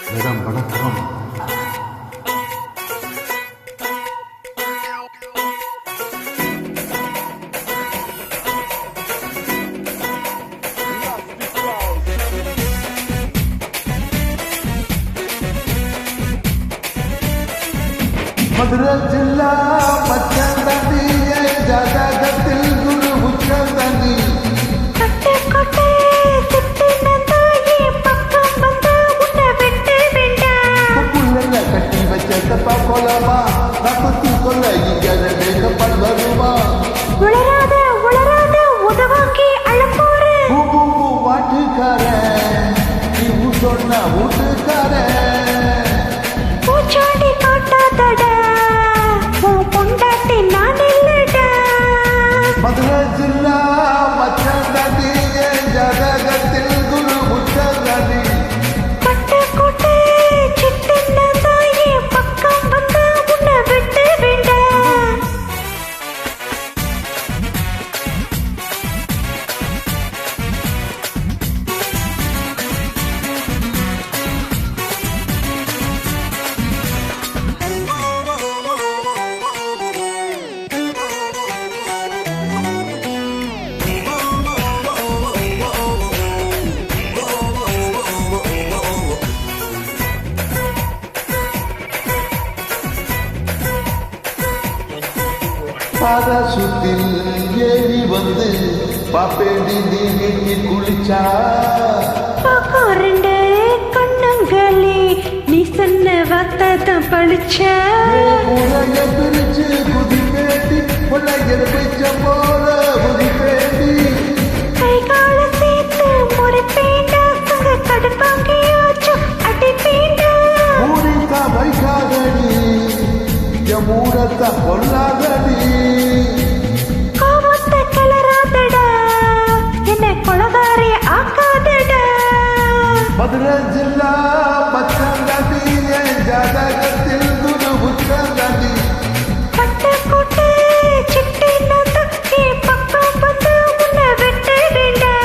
Madam வணக்கம். மதுரை ஜில்லா பச்சந்தனி ஜாதகத்தில் குரு உச்சந்தனி கட்டி வச்சப்பா போலமா நப்பத்தி கொள்ள இங்க மேக்கப்பல் வருமா வாட்டுக்கார நீ சொன்ன வீட்டுக்கார மதுரை ஜில்லா மச்சந்தனி ஜாதகத்தில் குரு உச்சந்தனி பாராசூட்டில் ஏறி வந்து பாப்பேண்டி நீ குளிச்சா கண்ணங்களே நீ சொன்ன வார்த்தை பழிச்ச பிரிச்சு குதி பேட்டி உலகிற பிச்ச போல குதி பேட்டி கை கால சேர்த்து முறைப்பேண்டா சங்க கடுப்பாங்கியாச்சு அடிப்பேண்டா மூடிக்கா வைக்காதடி மூடத்த கொல்லாதடி கோபத்தை கிளறாதடா என்னை கொலகாரி ஆக்காதடா மதுரை ஜில்லா பச்சந்தனி ஜாதகத்தில் குரு உச்சந்தனி பட்டு கூட்டு சிட்டு நந்தே பக்கம் வந்து உன்னை விட்டு வேண்டா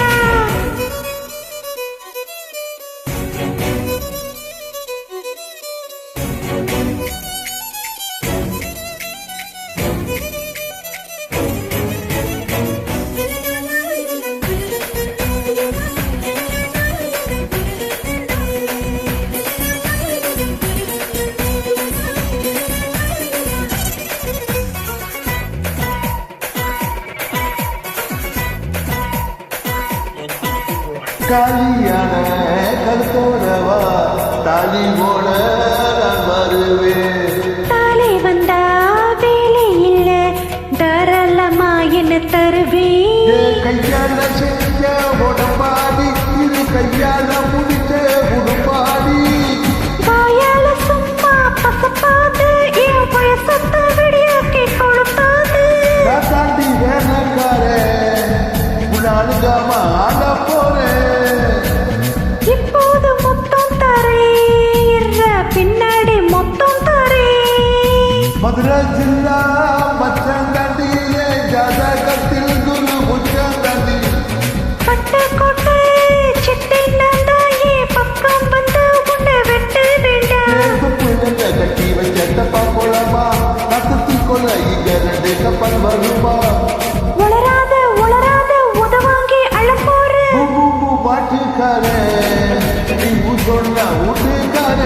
காலியான கருத்தோடவா தாலி போட நான் வருவேன் தாலே வந்தா வேலை இல்ல தாராளமா என்ன தருவேன் கையால செஞ்ச உடம்பாடி இது கையால முடிச்ச உடம்பாடி வாயால சும்மா பசப்பாது என் வயசத்த விடியாக்கி கொடுத்தாது நான் தாண்டி வேணக்கார உன்னாலுகாம ஆட போறேன் இப்போது மொத்தம் தரேன் பின்னாடி மொத்தம் தரேன் மதுரை ஜில்லா மச்சந்தனி ஜாதகத்தில் குரு உச்சந்தனி பட்டு கோட்டை சிட்டி நந்தாயே பக்கம் வந்து உன்னை விட்டு வேண்டா கட்டி வச்சப்பா போலமா நப்பத்தி கொள்ள இங்க கப்பல் வருமா உளராத உதவாங்கி அழப்போற வாட்டுக்கார நீ சொன்ன வீட்டுக்கார